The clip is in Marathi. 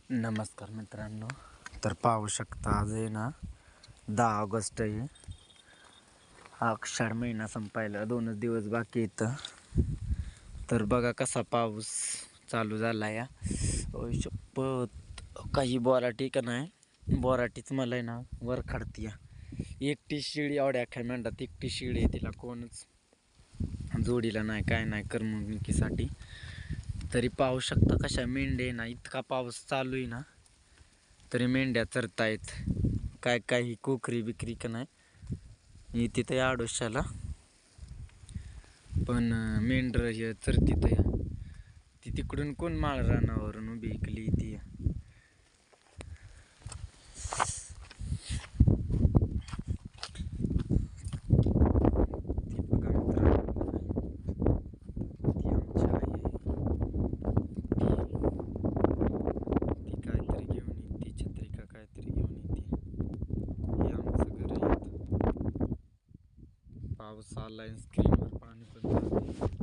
नमस्कार मित्रांनो. तर पाहू शकता आज आहे ना 10 ऑगस्ट आहे. आषाढ महिना संपायला 2च दिवस बाकी येतं. तर बघा कसा पाऊस चालू झाला या शपथ. काही बोराटी का नाही, बोराटीच मला आहे ना वर काढती या. एकटी शिळी एवढ्या अख्ख्या मेंढात एकटी शिळी आहे, तिला कोणच जोडीला नाही, काय नाही करमणुकीसाठी. तरी पाहू शकता कशा मेंढे ना, इतका पाऊस चालू आहे ना तरी मेंढ्या चरतायत. काय काही कोकरी बिकरी का नाही तिथं या आडोशाला, पण मेंढर हे चरती तर ती तिकडून कोण माळ रानावरून उभी इकली ती. ती बघा मित्रांनो, ती आमची आई आहे. ती काहीतरी घेऊन येते, छत्री का काहीतरी घेऊन येते. हे आमचं घर आहे. पाऊस आलाय, स्क्रीनवर पाणी पण चाललंय.